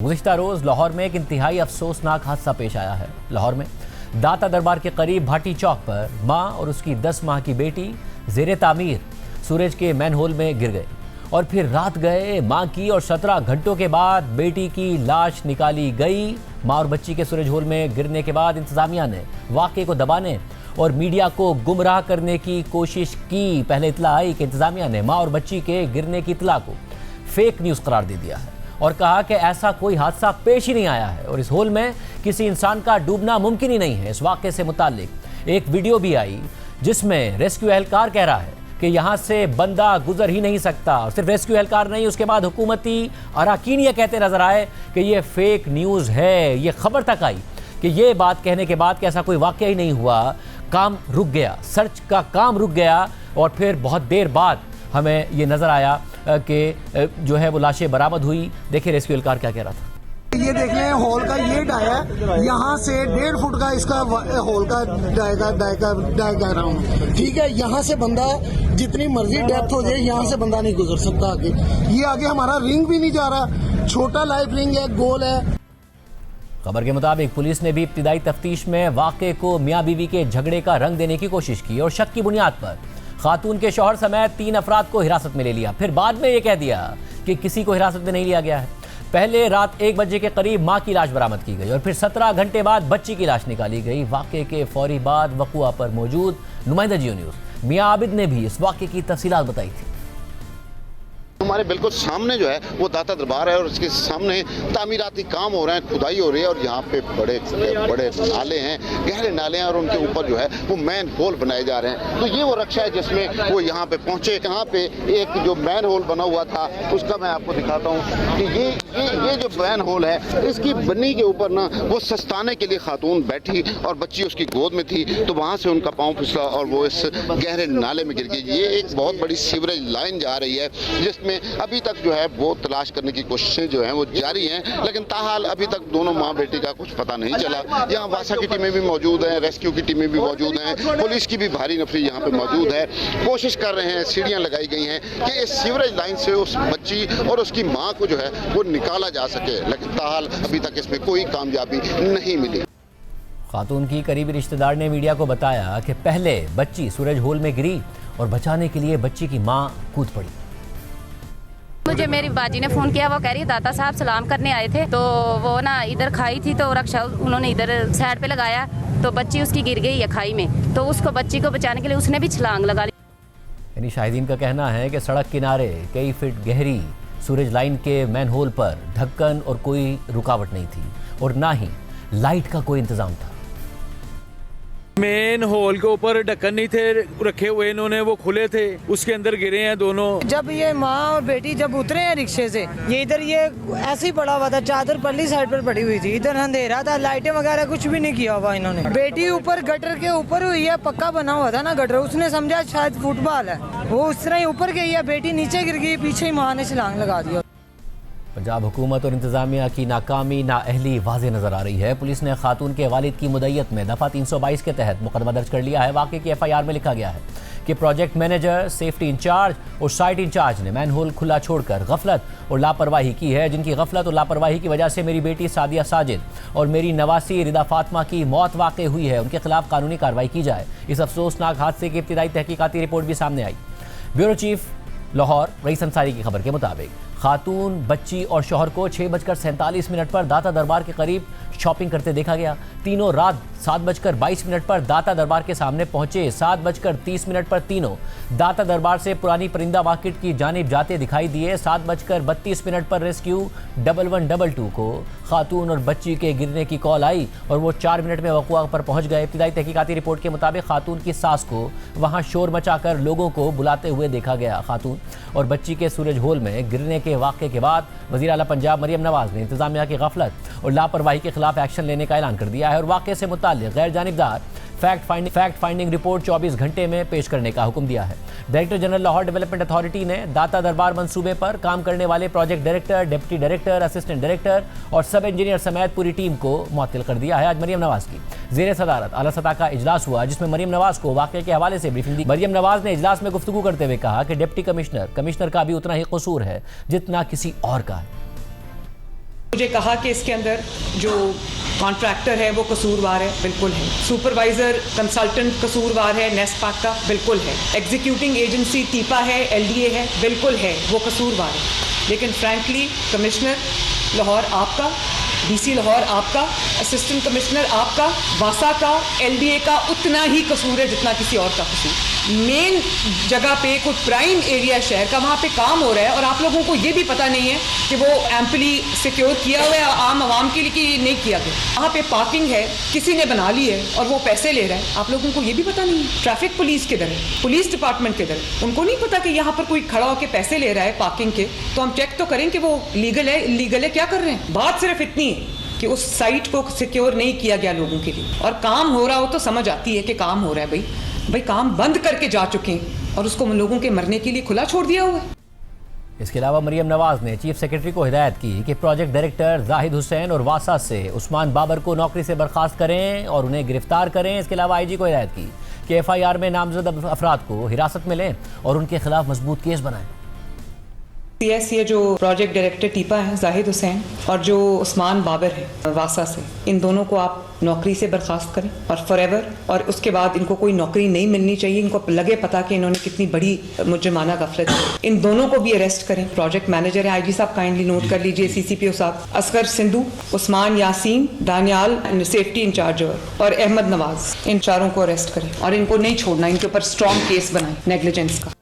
गुज़िश्ता रोज़ लाहौर में एक इंतहाई अफसोसनाक हादसा पेश आया है। लाहौर में दाता दरबार के करीब भाटी चौक पर मां और उसकी 10 माह की बेटी ज़ेरे तामीर सूरज के मैनहोल में गिर गए और फिर रात गए। मां की और 17 घंटों के बाद बेटी की लाश निकाली गई। मां और बच्ची के सूरज होल में गिरने के बाद इंतजामिया ने वाक़े को दबाने और मीडिया को गुमराह करने की कोशिश की। पहले इतला आई कि इंतजामिया ने मां और बच्ची के गिरने की इतला को फेक न्यूज़ करार दे दिया है और कहा कि ऐसा कोई हादसा पेश ही नहीं आया है और इस होल में किसी इंसान का डूबना मुमकिन ही नहीं है। इस वाक़े से मुताल्लिक एक वीडियो भी आई जिसमें रेस्क्यू एहलकार कह रहा है कि यहाँ से बंदा गुजर ही नहीं सकता। और सिर्फ रेस्क्यू एहलकार नहीं, उसके बाद हुकूमती अरकान ये कहते नजर आए कि ये फेक न्यूज़ है। ये खबर तक आई कि ये बात कहने के बाद कि ऐसा कोई वाक़या ही नहीं हुआ, काम रुक गया, सर्च का काम रुक गया और फिर बहुत देर बाद हमें ये नज़र आया कि जो है वो लाशें बरामद हुई। देखिए रेस्क्यू एहलकार क्या कह रहा था। ये देख लें, हॉल का ये डाया है, यहाँ से 1.5 फुट का इसका हॉल का डायग्राम, ठीक है। यहाँ से बंदा जितनी मर्जी डेप्थ हो जाए, यहाँ से बंदा नहीं गुजर सकता आगे। ये आगे हमारा रिंग भी नहीं जा रहा, छोटा लाइफ रिंग है, गोल है। खबर के मुताबिक पुलिस ने भी इब्तिदाई तफ्तीश में वाक़े को मियाँ बीवी के झगड़े का रंग देने की कोशिश की और शक की बुनियाद पर खातून के शौहर समेत 3 अफराद को हिरासत में ले लिया। फिर बाद में ये कह दिया कि किसी को हिरासत में नहीं लिया गया है। पहले रात 1 बजे के करीब मां की लाश बरामद की गई और फिर 17 घंटे बाद बच्ची की लाश निकाली गई। वाक़े के फौरी बाद वक़ुआ पर मौजूद नुमाइंदा जियो न्यूज़ मियाँ आबिद ने भी इस वाक़े की तफसीलात बताई थी। हमारे बिल्कुल सामने जो है वो दाता दरबार है और उसके सामने तामीराती काम हो रहे हैं, खुदाई हो रही है और यहाँ पे बड़े बड़े नाले हैं, गहरे नाले हैं और उनके ऊपर जो है वो मैन होल बनाए जा रहे हैं। तो ये वो रक्षा है जिसमें वो यहाँ पे पहुँचे। यहाँ पे एक जो मैन होल बना हुआ था उसका मैं आपको दिखाता हूँ कि ये जो मैन होल है, इसकी बन्नी के ऊपर ना वो सस्ताने के लिए खातून बैठी और बच्ची उसकी गोद में थी, तो वहाँ से उनका पाँव फिसला और वो इस गहरे नाले में गिर गई। ये एक बहुत बड़ी सीवरेज लाइन जा रही है जिसमें अभी तक जो है वो तलाश करने की कोशिशें जो हैं वो जारी हैं, लेकिन ताहाल अभी तक दोनों माँ बेटी का कुछ पता नहीं चला। यहाँ वासा की टीमें भी मौजूद हैं, रेस्क्यू की टीमें भी मौजूद हैं, पुलिस की भी भारी नफरी यहाँ पे मौजूद है। कोशिश कर रहे हैं, सीढ़ियाँ लगाई गई हैं कि इस सीवरेज लाइन से उस बच्ची और उसकी माँ को जो है वो निकाला जा सके, लेकिन ताहाल अभी तक इसमें कोई कामयाबी नहीं मिली। खातून की करीबी रिश्तेदार ने मीडिया को बताया कि पहले बच्ची सूरज होल में गिरी और बचाने के लिए बच्ची की माँ कूद पड़ी। मुझे मेरी बाजी ने फ़ोन किया, वो कह रही है दाता साहब सलाम करने आए थे, तो वो ना इधर खाई थी तो रक्षा उन्होंने इधर साइड पे लगाया तो बच्ची उसकी गिर गई है खाई में, तो उसको बच्ची को बचाने के लिए उसने भी छलांग लगा ली। यानी शाहिदीन का कहना है कि सड़क किनारे कई फीट गहरी सूरज लाइन के मैन होल पर ढक्कन और कोई रुकावट नहीं थी और ना ही लाइट का कोई इंतजाम था। मेन हॉल के ऊपर ढक्कन नहीं थे रखे हुए, इन्होंने वो खुले थे, उसके अंदर गिरे हैं दोनों। जब ये माँ और बेटी जब उतरे हैं रिक्शे से, ये इधर ये ऐसे ही पड़ा हुआ था, चादर पल्ली साइड पर पड़ी हुई थी, इधर अंधेरा था, लाइटें वगैरह कुछ भी नहीं किया हुआ इन्होंने। बेटी ऊपर गटर के ऊपर हुई है, पक्का बना हुआ था ना गटर, उसने समझा शायद फुटबॉल है, वो उस तरह ही ऊपर गई है, बेटी नीचे गिर गई, पीछे ही माँ ने छलांग लगा दिया। पंजाब हुकूमत और इंतजामिया की नाकामी नाअहली वाज़ेह नज़र आ रही है। पुलिस ने खातून के वालिद की मुद्दत में दफ़ा 322 के तहत मुकदमा दर्ज कर लिया है। वाक़े की FIR में लिखा गया है कि प्रोजेक्ट मैनेजर, सेफ्टी इंचार्ज और साइट इंचार्ज ने मैनहोल खुला छोड़कर गफलत और लापरवाही की है, जिनकी गफलत और लापरवाही की वजह से मेरी बेटी सादिया साजिद और मेरी नवासी रिदा फातिमा की मौत वाक़ हुई है। उनके खिलाफ कानूनी कार्रवाई की जाए। इस अफसोसनाक हादसे की इब्तिदाई तहकीकाती रिपोर्ट भी सामने आई। Bureau chief Lahore rice Ansari की खबर के मुताबिक खातून, बच्ची और शौहर को 6:47 पर दाता दरबार के करीब शॉपिंग करते देखा गया। तीनों रात 7:22 पर दाता दरबार के सामने पहुंचे। 7:30 पर तीनों दाता दरबार से पुरानी परिंदा मार्केट की जानिब जाते दिखाई दिए। 7:32 पर रेस्क्यू 1112 को खातून और बच्ची के गिरने की कॉल आई और वो 4 मिनट में वक़ुआ पर पहुंच गए। इब्तिदाई तहकीकाती रिपोर्ट के मुताबिक खातून की सास को वहां शोर मचाकर लोगों को बुलाते हुए देखा गया। खातून और बच्ची के सूरज होल में गिरने के वाक़े के बाद वज़ीर आला पंजाब मरियम नवाज ने इंतजामिया की गफलत और लापरवाही के खिलाफ एक्शन लेने का ऐलान कर दिया है और वाक़े से मुताल्लिक़ गैर जानिबदार फैक्ट फाइंडिंग रिपोर्ट 24 घंटे में पेश करने का हुक्म दिया है। Director general Lahore development authority ने दाता दरबार मंसूबे पर काम करने वाले project director, deputy director, assistant director और सब इंजीनियर समेत पूरी टीम को मुअत्तल कर दिया है। आज मरियम नवाज की ज़ेर सदारत आला सतह का इजलास हुआ जिसमें मरियम नवाज को वाक़े के हवाले से ब्रीफिंग दी। मरियम नवाज ने इजलास में गुफ्तगू करते हुए कहा कि डिप्टी कमिश्नर का भी उतना ही कसूर है जितना किसी और का है। मुझे कहा कि इसके अंदर जो कॉन्ट्रैक्टर है वो कसूरवार है, बिल्कुल है। सुपरवाइजर कंसल्टेंट कसूरवार है, नेस्पाक का, बिल्कुल है। एग्जीक्यूटिंग एजेंसी टीपा है, एलडीए है, बिल्कुल है, वो कसूरवार है। लेकिन फ्रैंकली कमिश्नर लाहौर आपका, डीसी लाहौर आपका, असिस्टेंट कमिश्नर आपका, वासा का, एलडीए का उतना ही कसूर है जितना किसी और का कसूर। मेन जगह पे कोई प्राइम एरिया शहर का, वहाँ पे काम हो रहा है और आप लोगों को ये भी पता नहीं है कि वो एम्पली सिक्योर किया हुआ है आम आवाम के लिए कि नहीं किया गया। वहाँ पे पार्किंग है, किसी ने बना ली है और वो पैसे ले रहा है, आप लोगों को ये भी पता नहीं है। ट्रैफिक पुलिस किधर है, पुलिस डिपार्टमेंट किधर है, उनको नहीं पता कि यहाँ पर कोई खड़ा होकर पैसे ले रहा है पार्किंग के, तो हम चेक तो करें कि वो लीगल है इलीगल है, क्या कर रहे हैं। बात सिर्फ इतनी है कि उस साइट को सिक्योर नहीं किया गया लोगों के लिए, और काम हो रहा हो तो समझ आती है कि काम हो रहा है। भाई काम बंद करके जा चुके हैं और उसको लोगों के मरने के लिए खुला छोड़ दिया हुआ है। इसके अलावा मरियम नवाज ने चीफ सेक्रेटरी को हिदायत की कि प्रोजेक्ट डायरेक्टर जाहिद हुसैन और वासा से उस्मान बाबर को नौकरी से बर्खास्त करें और उन्हें गिरफ्तार करें। इसके अलावा आईजी को हिदायत की कि FIR में नामजद अफराद को हिरासत में लें और उनके खिलाफ मजबूत केस बनाएं। ये जो प्रोजेक्ट डायरेक्टर टीपा है जाहिद हुसैन और जो उस्मान बाबर है वासा से, इन दोनों को आप नौकरी से बर्खास्त करें और फॉरएवर, और उसके बाद इनको कोई नौकरी नहीं मिलनी चाहिए। इनको लगे पता कि इन्होंने कितनी बड़ी मुजरिमाना गफलत की। इन दोनों को भी अरेस्ट करें। प्रोजेक्ट मैनेजर है आईजी साहब, काइंडली नोट कर लीजिए, CCPO साहब, असगर सिंधु, उस्मान यासीन, दानियाल सेफ्टी इंचार्ज और अहमद नवाज, इन चारों को अरेस्ट करें और इनको नहीं छोड़ना, इनके ऊपर स्ट्रॉन्ग केस बनाएं नेग्लिजेंस का।